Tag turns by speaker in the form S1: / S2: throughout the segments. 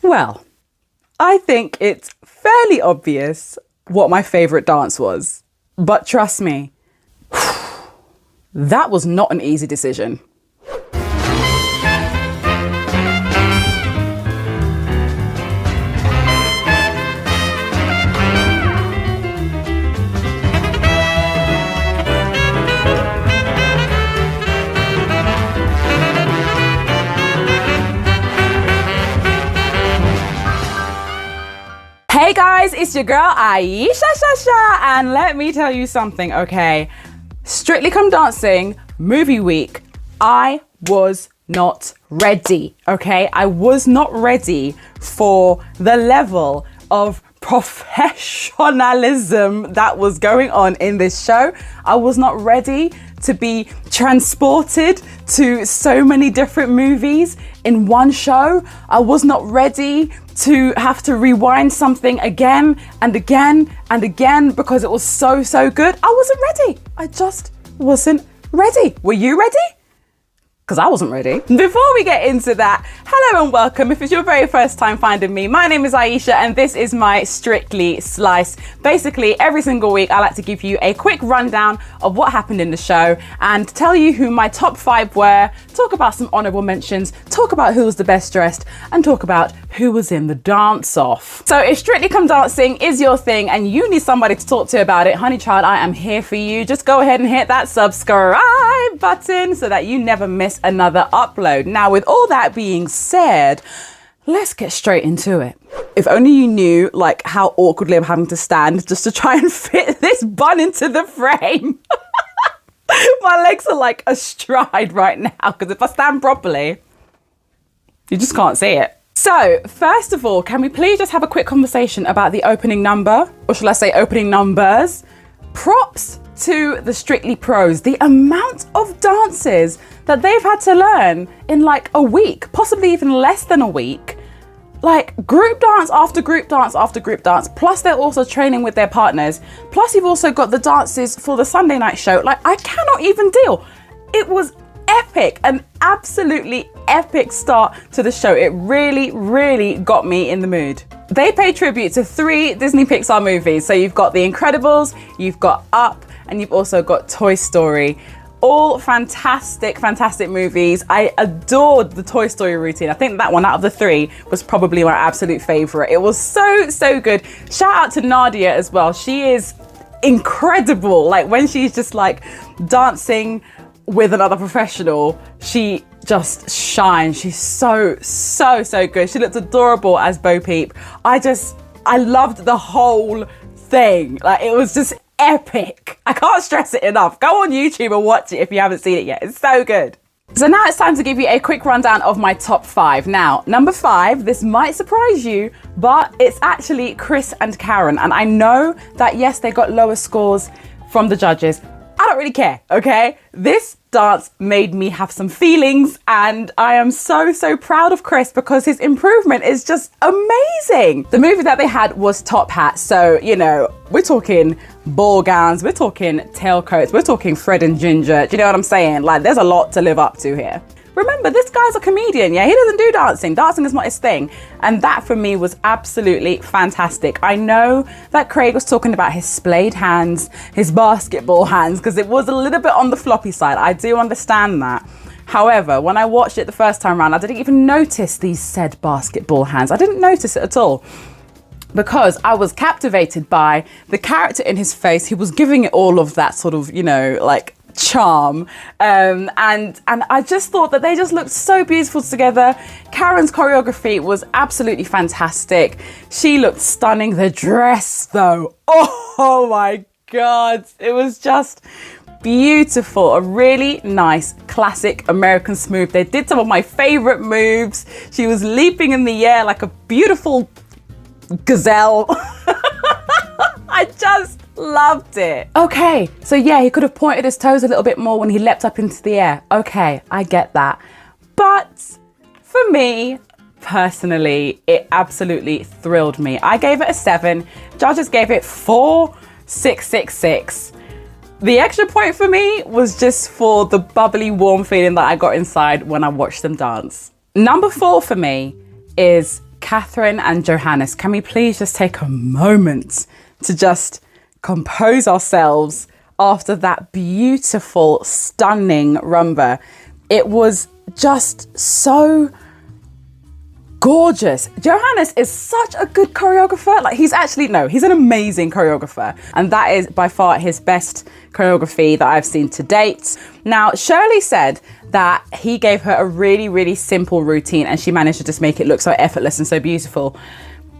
S1: Well, I think it's fairly obvious what my favourite dance was. But trust me, that was not an easy decision. Hey guys, it's your girl Ayesha, and let me tell you something, okay? Strictly Come Dancing movie week, I was not ready, okay? I was not ready for the level of professionalism that was going on in this show. I was not ready to be transported to so many different movies in one show. I was not ready to have to rewind something again and again and again because it was so good. I wasn't ready. I just wasn't ready. Were you ready? Because I wasn't ready. Before we get into that, hello and welcome. If it's your very first time finding me, my name is Ayesha and this is my Strictly Slice. Basically, every single week I like to give you a quick rundown of what happened in the show and tell you who my top 5 were, talk about some honorable mentions, talk about who was the best dressed, and talk about who was in the dance off. So if Strictly Come Dancing is your thing and you need somebody to talk to about it, honey child, I am here for you. Just go ahead and hit that subscribe button so that you never miss another upload. Now, with all that being said, let's get straight into it. If only you knew like how awkwardly I'm having to stand just to try and fit this bun into the frame. My legs are like astride right now because if I stand properly, you just can't see it. So, first of all, can we please just have a quick conversation about the opening number? Or shall I say opening numbers? Props to the Strictly pros. The amount of dances that they've had to learn in like a week, possibly even less than a week. Like group dance after group dance after group dance. Plus they're also training with their partners. Plus you've also got the dances for the Sunday night show. Like I cannot even deal. It was epic, an absolutely epic start to the show. It really got me in the mood. They pay tribute to 3 Disney Pixar movies. So you've got The Incredibles, you've got Up, and you've also got Toy Story. All fantastic movies. I adored the Toy Story routine. I think that one out of the 3 was probably my absolute favorite. It was so good. Shout out to Nadia as well. She is incredible. Like when she's just like dancing with another professional, she just shines. She's so good. She looked adorable as Bo Peep. I loved the whole thing. Like it was just epic. I can't stress it enough. Go on YouTube and watch it if you haven't seen it yet. It's so good. So now it's time to give you a quick rundown of my top 5. Now, number 5, this might surprise you, but it's actually Chris and Karen. And I know that yes, they got lower scores from the judges. I don't really care, okay? This dance made me have some feelings and I am so proud of Chris because his improvement is just amazing. The movie that they had was Top Hat. So, you know, we're talking ball gowns, we're talking tailcoats, we're talking Fred and Ginger. Do you know what I'm saying? Like there's a lot to live up to here. Remember, this guy's a comedian, yeah? He doesn't do dancing. Dancing is not his thing. And that for me was absolutely fantastic. I know that Craig was talking about his splayed hands, his basketball hands, because it was a little bit on the floppy side. I do understand that. However, when I watched it the first time around, I didn't even notice these said basketball hands. I didn't notice it at all, because I was captivated by the character in his face. He was giving it all of that sort of, you know, like charm, and I just thought that they just looked so beautiful together. Karen's choreography was absolutely fantastic. She looked stunning. The dress though, oh my god, it was just beautiful. A really nice classic American smooth. They did some of my favorite moves. She was leaping in the air like a beautiful gazelle. I just loved it. Okay, so yeah, he could have pointed his toes a little bit more when he leapt up into the air. Okay, I get that. But for me, personally, it absolutely thrilled me. I gave it a 7. Judges gave it 4.666. The extra point for me was just for the bubbly, warm feeling that I got inside when I watched them dance. Number 4 for me is Catherine and Johannes, can we please just take a moment to just compose ourselves after that beautiful, stunning rumba? It was just so gorgeous. Johannes is such a good choreographer. Like he's an amazing choreographer. And that is by far his best choreography that I've seen to date. Now, Shirley said that he gave her a really, really simple routine and she managed to just make it look so effortless and so beautiful.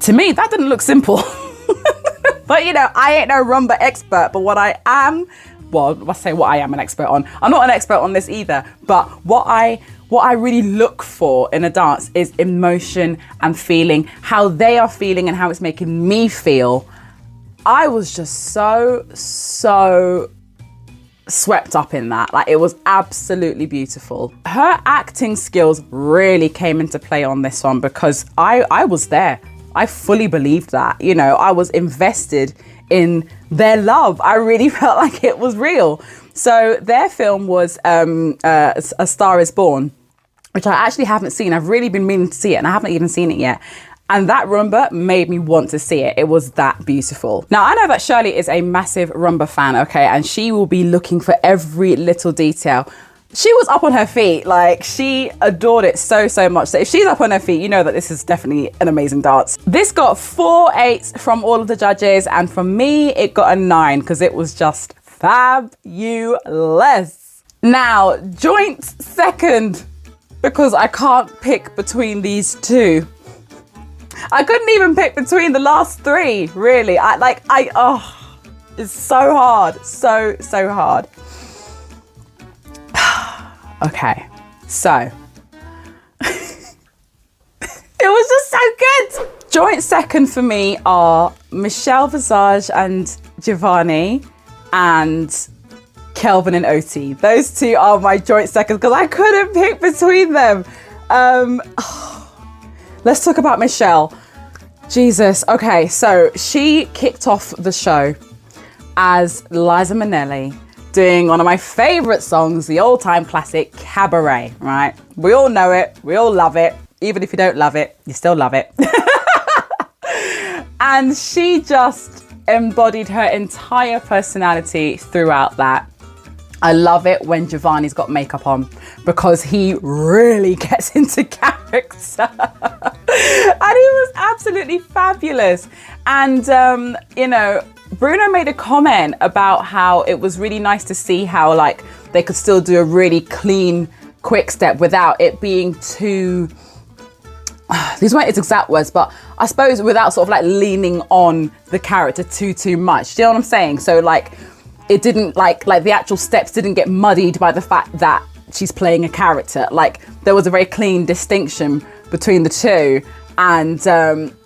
S1: To me, that didn't look simple. But I ain't no rumba expert, but what I am an expert on. I'm not an expert on this either, but what I really look for in a dance is emotion and feeling, how they are feeling and how it's making me feel. I was just so swept up in that. Like, it was absolutely beautiful. Her acting skills really came into play on this one because I was there. I fully believed that, I was invested in their love. I really felt like it was real. So their film was A Star Is Born, which I actually haven't seen. I've really been meaning to see it and I haven't even seen it yet. And that rumba made me want to see it. It was that beautiful. Now, I know that Shirley is a massive rumba fan, okay? And she will be looking for every little detail. She was up on her feet. Like, she adored it so much. So if she's up on her feet, you know that this is definitely an amazing dance. This got 4 8s from all of the judges. And from me, it got a 9 because it was just fabulous. Now, joint second, because I can't pick between these two. I couldn't even pick between the last 3, really. It's so hard. So hard. Okay, so it was just so good. Joint second for me are Michelle Visage and Giovanni and Kelvin and Oti. Those 2 are my joint seconds because I couldn't pick between them. Let's talk about Michelle. Jesus. Okay, so she kicked off the show as Liza Minnelli, doing one of my favorite songs, the all-time classic, Cabaret, right? We all know it. We all love it. Even if you don't love it, you still love it. And she just embodied her entire personality throughout that. I love it when Giovanni's got makeup on because he really gets into character. And he was absolutely fabulous. And, Bruno made a comment about how it was really nice to see how like they could still do a really clean quick step without it being too, these weren't his exact words, but I suppose without sort of like leaning on the character too much. Do you know what I'm saying? So like it didn't like the actual steps didn't get muddied by the fact that she's playing a character. Like there was a very clean distinction between the two. And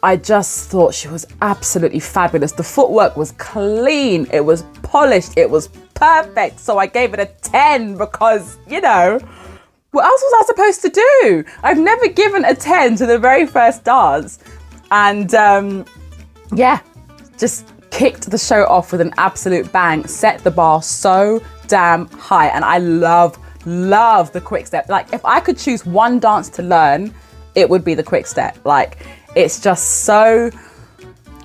S1: I just thought she was absolutely fabulous. The footwork was clean. It was polished. It was perfect. So I gave it a 10 because, what else was I supposed to do? I've never given a 10 to the very first dance. And just kicked the show off with an absolute bang. Set the bar so damn high. And I love the quick step. Like if I could choose one dance to learn, it would be the quick step. Like it's just so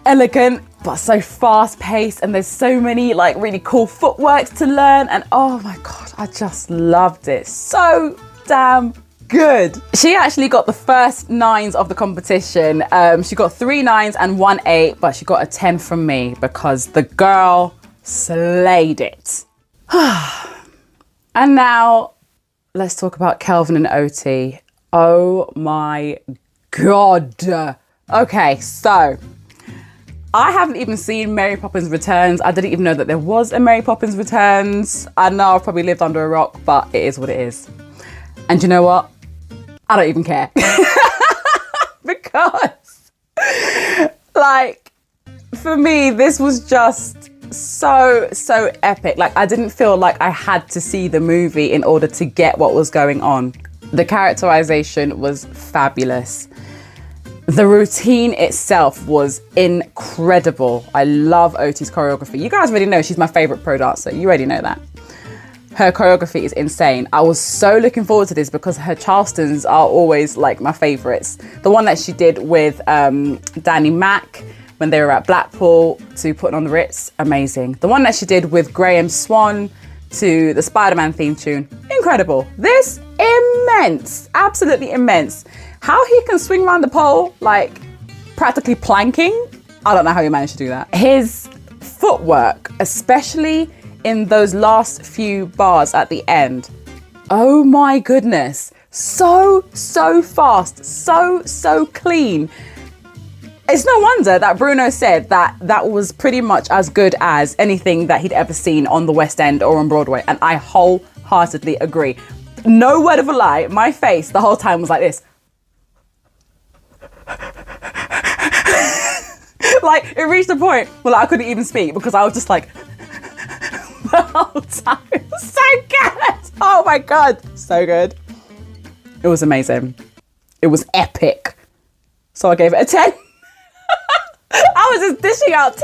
S1: elegant but so fast paced and there's so many like really cool footworks to learn and oh my god, I just loved it. So damn good. She actually got the first 9s of the competition. She got 3 9s and 1 8, but she got a 10 from me because the girl slayed it. And now let's talk about Kelvin and Oti. Oh my god. Okay, so I haven't even seen Mary Poppins Returns. I didn't even know that there was a Mary Poppins Returns. I know I've probably lived under a rock, but it is what it is. And you know what? I don't even care. Because, like, for me, this was just so epic. Like, I didn't feel like I had to see the movie in order to get what was going on. The characterization was fabulous. The routine itself was incredible. I love Oti's choreography. You guys already know she's my favorite pro dancer. You already know that. her choreography is insane. I was so looking forward to this because her Charlestons are always like my favorites. The one that she did with Danny Mac when they were at Blackpool to Putting on the Ritz, amazing. The one that she did with Graham Swan to the Spider-Man theme tune, incredible. This, immense, absolutely immense. How he can swing around the pole like practically planking, I don't know how he managed to do that. His footwork, especially in those last few bars at the end, oh my goodness, so fast, so clean. It's no wonder that Bruno said that that was pretty much as good as anything that he'd ever seen on the West End or on Broadway, and I wholeheartedly agree. No word of a lie, my face the whole time was like this. Like, it reached a point where I couldn't even speak because I was just like, the whole time. It was so good. Oh my God, so good. It was amazing. It was epic. So I gave it a 10. I was just dishing out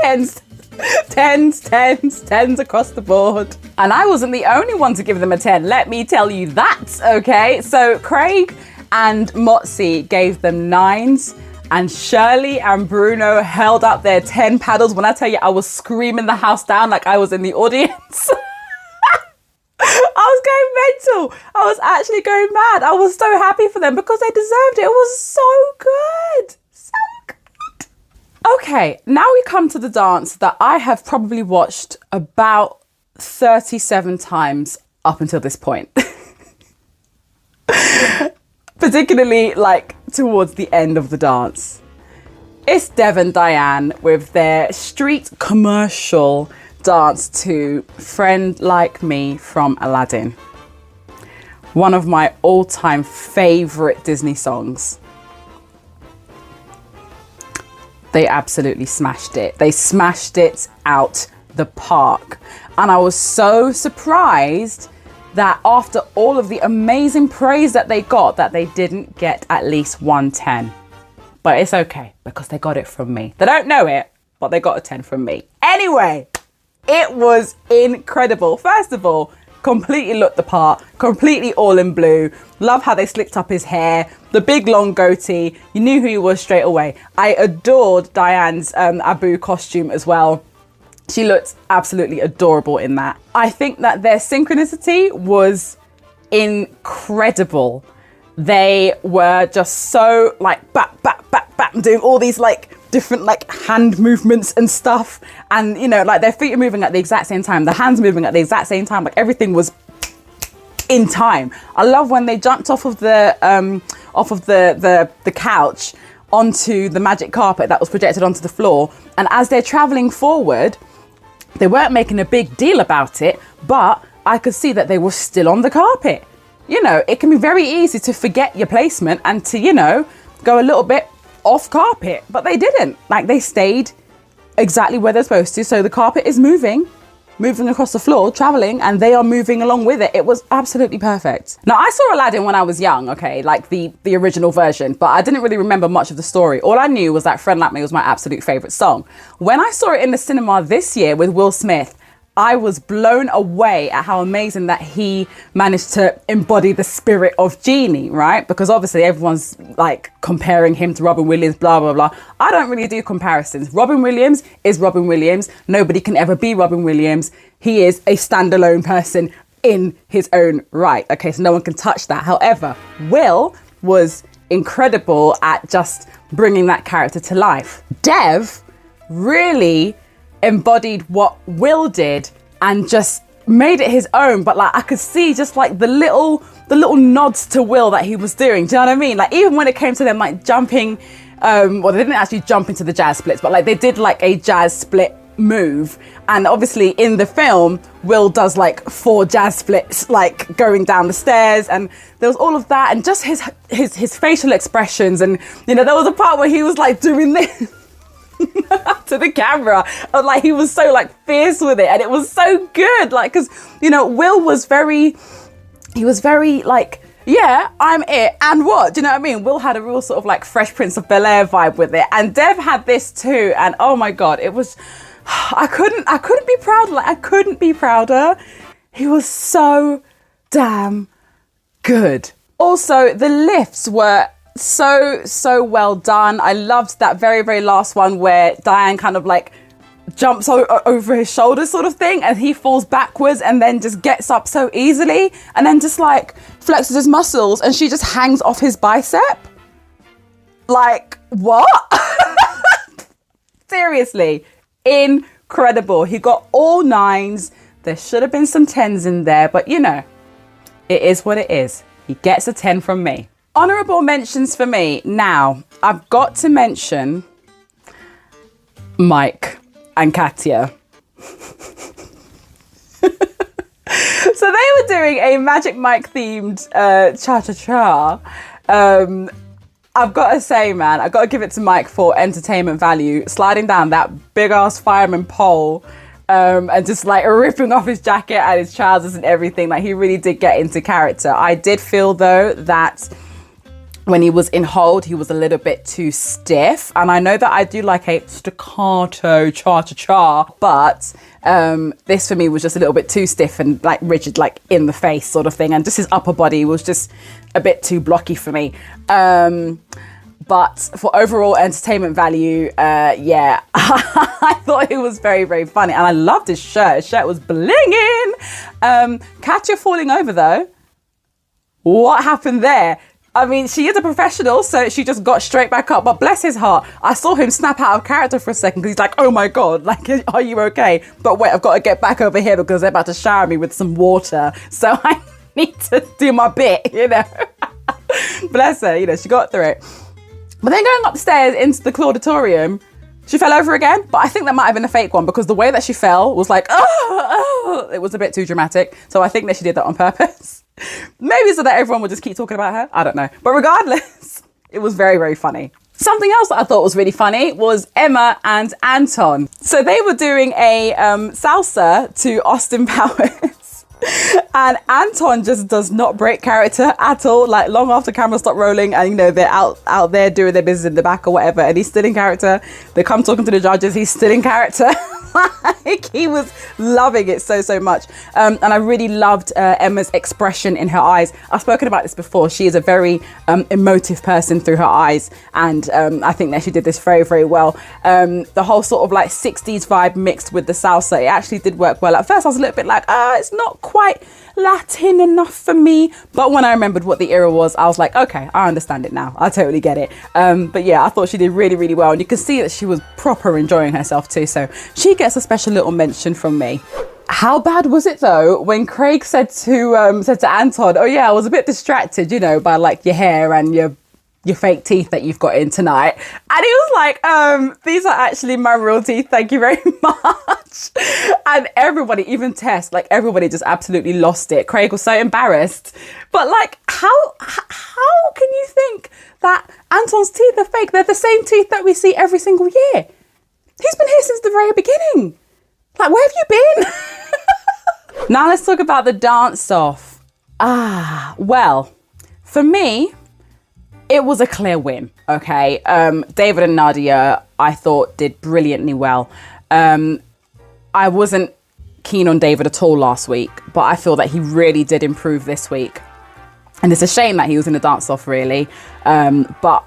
S1: tens across the board. And I wasn't the only one to give them a 10. Let me tell you that, okay? So Craig and Motzi gave them 9s. And Shirley and Bruno held up their 10 paddles. When I tell you, I was screaming the house down like I was in the audience. I was going mental. I was actually going mad. I was so happy for them because they deserved it. It was so good. So good. Okay, now we come to the dance that I have probably watched about 37 times up until this point. Particularly like towards the end of the dance. It's Dev and Diane with their street commercial dance to Friend Like Me from Aladdin. One of my all-time favorite Disney songs. They absolutely smashed it. They smashed it out the park. And I was so surprised that after all of the amazing praise that they got, that they didn't get at least 110. But it's okay, because they got it from me. They don't know it, but they got a 10 from me. Anyway, it was incredible. First of all, completely looked the part, completely all in blue. Love how they slicked up his hair, the big long goatee. You knew who he was straight away. I adored Diane's Abu costume as well. She looked absolutely adorable in that. I think that their synchronicity was incredible. They were just so like bap, bap, bap, bap, doing all these like different like hand movements and stuff. And you know, like their feet are moving at the exact same time. The hands moving at the exact same time. Like everything was in time. I love when they jumped off of the couch onto the magic carpet that was projected onto the floor. And as they're traveling forward, they weren't making a big deal about it, but I could see that they were still on the carpet. You know, it can be very easy to forget your placement and to, you know, go a little bit off carpet, but they didn't. Like they stayed exactly where they're supposed to. So the carpet is moving across the floor, traveling, and they are moving along with it. It was absolutely perfect. Now, I saw Aladdin when I was young, okay, like the original version, but I didn't really remember much of the story. All I knew was that Friend Like Me was my absolute favorite song. When I saw it in the cinema this year with Will Smith, I was blown away at how amazing that he managed to embody the spirit of Genie, right? Because obviously everyone's like comparing him to Robin Williams, blah, blah, blah. I don't really do comparisons. Robin Williams is Robin Williams. Nobody can ever be Robin Williams. He is a standalone person in his own right. Okay, so no one can touch that. However, Will was incredible at just bringing that character to life. Dev really embodied what Will did and just made it his own, but like I could see just like the little nods to Will that he was doing. Do you know what I mean? Like even when it came to them like jumping, well, they didn't actually jump into the jazz splits, but like they did like a jazz split move. And obviously in the film, Will does like 4 jazz splits, like going down the stairs, and there was all of that, and just his facial expressions, and you know there was a part where he was like doing this to the camera, and like he was so like fierce with it, and it was so good, like because you know Will was very like, yeah, I'm it, and what, do you know what I mean? Will had a real sort of like Fresh Prince of Bel-Air vibe with it, and Dev had this too, and oh my god, it was, I couldn't be prouder. Like I couldn't be prouder. He was so damn good. Also, the lifts were so well done. I loved that very last one where Diane kind of like jumps over his shoulder sort of thing, and he falls backwards and then just gets up so easily and then just like flexes his muscles and she just hangs off his bicep. Like, what? Seriously, incredible. He got all 9s. There should have been some 10s in there, but you know, it is what it is. He gets a 10 from me. Honourable mentions for me. Now, I've got to mention Mike and Katya. So they were doing a Magic Mike themed cha-cha-cha. I've got to say, man, I've got to give it to Mike for entertainment value. Sliding down that big ass fireman pole and just like ripping off his jacket and his trousers and everything. Like, he really did get into character. I did feel though that when he was in hold, he was a little bit too stiff. And I know that I do like a staccato cha-cha-cha, but this for me was just a little bit too stiff and like rigid, like in the face sort of thing. And just his upper body was just a bit too blocky for me. But for overall entertainment value, yeah, I thought it was very funny. And I loved his shirt. His shirt was blinging. Katya falling over though. What happened there? I mean, she is a professional, so she just got straight back up. But bless his heart, I saw him snap out of character for a second because he's like, oh my God, like, are you okay? But wait, I've got to get back over here because they're about to shower me with some water. So I need to do my bit, you know. Bless her, you know, she got through it. But then going upstairs into the Clauditorium, she fell over again. But I think that might have been a fake one because the way that she fell was like, oh, it was a bit too dramatic. So I think that she did that on purpose. Maybe so that everyone would just keep talking about her. I don't know. But regardless, it was very funny. Something else that I thought was really funny was Emma and Anton. So they were doing a salsa to Austin Powers. And Anton just does not break character at all. Like, long after cameras stop rolling and, you know, they're out there doing their business in the back or whatever, and he's still in character. They come talking to the judges, he's still in character. Like, he was loving it so much. And I really loved Emma's expression in her eyes. I've spoken about this before. She is a very emotive person through her eyes. And I think that she did this very well. The whole sort of like 60s vibe mixed with the salsa, it actually did work well. At first I was a little bit like, it's not quite Latin enough for me. But when I remembered what the era was, I was like, okay, I understand it now. I totally get it. But yeah, I thought she did really well. And you can see that she was proper enjoying herself too. So she gets a special little mention from me. How bad was it though when Craig said to Anton, oh yeah, I was a bit distracted, you know, by like your hair and your fake teeth that you've got in tonight. And he was like, these are actually my real teeth, thank you very much. And everybody, even Tess, like everybody just absolutely lost it. Craig was so embarrassed. But like, how can you think that Anton's teeth are fake? They're the same teeth that we see every single year. He's been here since the very beginning. Like, where have you been? Now let's talk about the dance off. Well, for me, it was a clear win, okay? David and Nadia, I thought, did brilliantly well. I wasn't keen on David at all last week, but I feel that he really did improve this week. And it's a shame that he was in the dance-off, really. But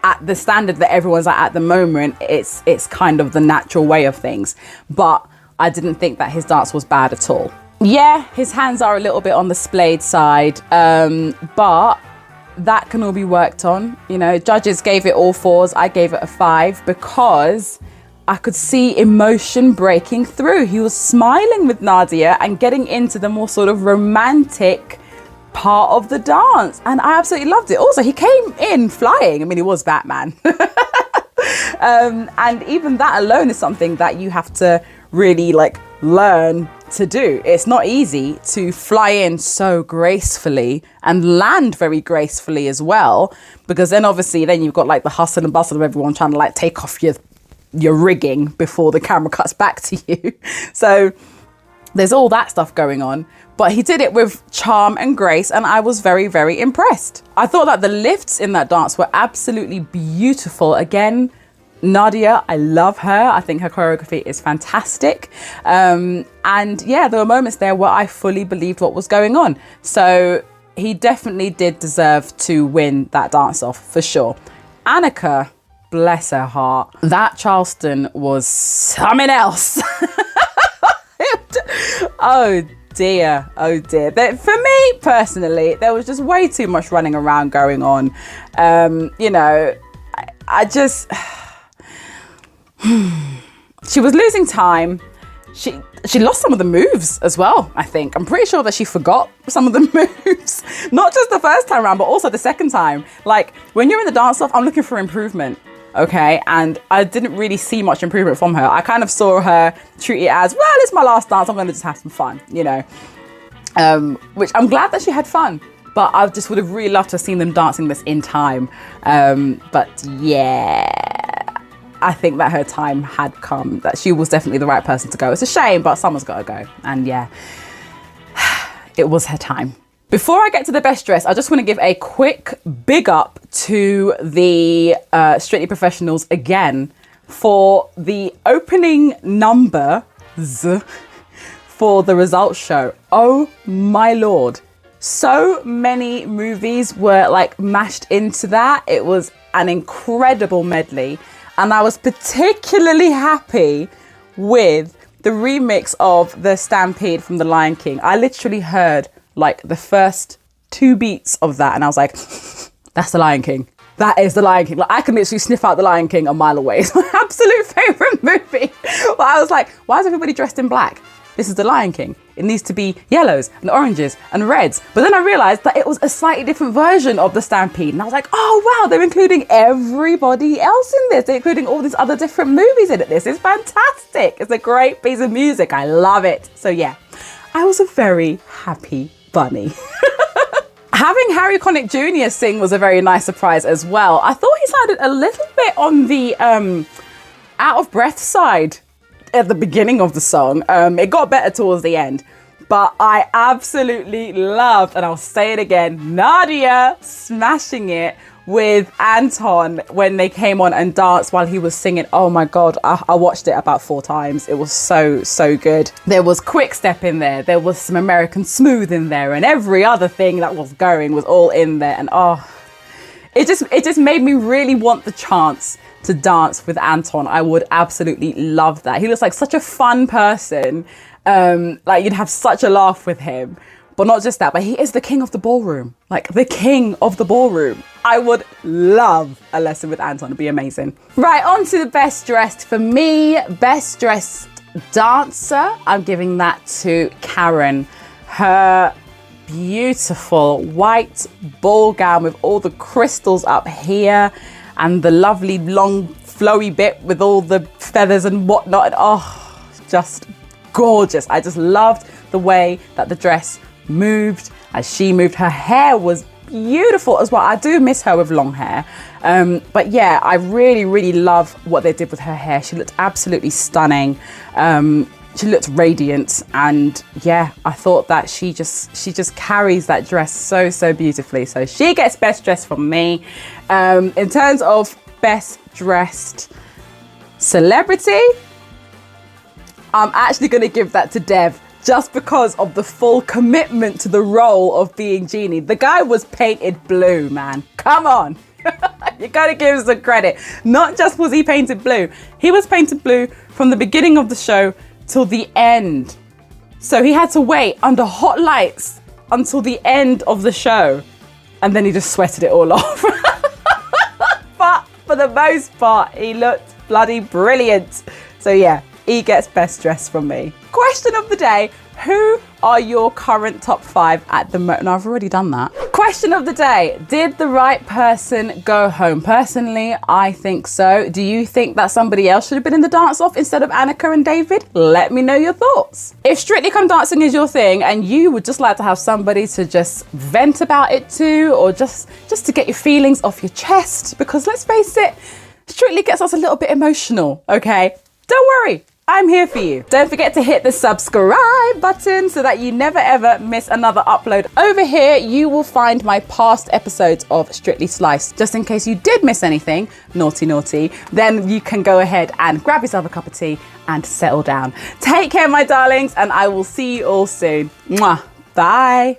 S1: at the standard that everyone's at the moment, it's kind of the natural way of things. But I didn't think that his dance was bad at all. Yeah, his hands are a little bit on the splayed side, but that can all be worked on. You know, judges gave it all 4s. I gave it a 5 because I could see emotion breaking through. He was smiling with Nadia and getting into the more sort of romantic part of the dance. And I absolutely loved it. Also, he came in flying. I mean, he was Batman. And even that alone is something that you have to really like learn to do. It's not easy to fly in so gracefully and land very gracefully as well, because then obviously then you've got like the hustle and bustle of everyone trying to like take off your rigging before the camera cuts back to you. So there's all that stuff going on, but he did it with charm and grace, and I was very, very impressed. I thought that the lifts in that dance were absolutely beautiful. Again, Nadia, I love her. I think her choreography is fantastic. And yeah, there were moments there where I fully believed what was going on. So he definitely did deserve to win that dance off for sure. Annika, bless her heart. That Charleston was something else. Oh dear. For me personally, there was just way too much running around going on. You know, I just... She was losing time. She lost some of the moves as well, I think. I'm pretty sure that she forgot some of the moves. Not just the first time around, but also the second time. Like, when you're in the dance-off, I'm looking for improvement, okay? And I didn't really see much improvement from her. I kind of saw her treat it as, well, it's my last dance, I'm going to just have some fun, you know? Which I'm glad that she had fun. But I just would have really loved to have seen them dancing this in time. But yeah... I think that her time had come, that she was definitely the right person to go. It's a shame, but someone's got to go. And yeah, it was her time. Before I get to the best dress, I just want to give a quick big up to the Strictly Professionals again for the opening numbers for the results show. Oh my Lord. So many movies were like mashed into that. It was an incredible medley. And I was particularly happy with the remix of the Stampede from The Lion King. I literally heard like the first 2 beats of that and I was like, that's The Lion King. That is The Lion King. Like, I can literally sniff out The Lion King a mile away. It's my absolute favourite movie. But I was like, why is everybody dressed in black? This is The Lion King. It needs to be yellows and oranges and reds. But then I realised that it was a slightly different version of the Stampede. And I was like, oh wow, they're including everybody else in this. They're including all these other different movies in it. This is fantastic. It's a great piece of music. I love it. So yeah, I was a very happy bunny. Having Harry Connick Jr. sing was a very nice surprise as well. I thought he sounded a little bit on the out of breath side at the beginning of the song. It got better towards the end, but I absolutely loved, and I'll say it again, Nadia smashing it with Anton when they came on and danced while he was singing. Oh my God, I watched it about 4 times. It was so good. There was quick step in there. There was some American smooth in there, and every other thing that was going was all in there. And oh, it just made me really want the chance to dance with Anton. I would absolutely love that. He looks like such a fun person. Like you'd have such a laugh with him. But not just that, but he is the king of the ballroom. Like the king of the ballroom. I would love a lesson with Anton. It'd be amazing. Right, on to the best dressed. For me, best dressed dancer, I'm giving that to Karen. Her beautiful white ball gown with all the crystals up here and the lovely long flowy bit with all the feathers and whatnot. And oh, just gorgeous. I just loved the way that the dress moved as she moved. Her hair was beautiful as well. I do miss her with long hair. But yeah, I really love what they did with her hair. She looked absolutely stunning. She looked radiant, and yeah, I thought that she just carries that dress so beautifully. So she gets best dressed from me. In terms of best dressed celebrity, I'm actually going to give that to Dev, just because of the full commitment to the role of being Genie. The guy was painted blue, man. Come on. You gotta give us the credit. Not just was he painted blue, he was painted blue from the beginning of the show till the end. So he had to wait under hot lights until the end of the show, and then he just sweated it all off. But for the most part, he looked bloody brilliant. So yeah, he gets best dressed from me. Question of the day: who are your current top 5 at the moment? No, I've already done that. Question of the day: did the right person go home? Personally, I think so. Do you think that somebody else should have been in the dance-off instead of Annika and David? Let me know your thoughts. If Strictly Come Dancing is your thing and you would just like to have somebody to just vent about it to, or just to get your feelings off your chest, because let's face it, Strictly gets us a little bit emotional, okay? Don't worry. I'm here for you. Don't forget to hit the subscribe button so that you never ever miss another upload. Over here, you will find my past episodes of Strictly Sliced. Just in case you did miss anything, naughty, then you can go ahead and grab yourself a cup of tea and settle down. Take care, my darlings, and I will see you all soon. Mwah. Bye.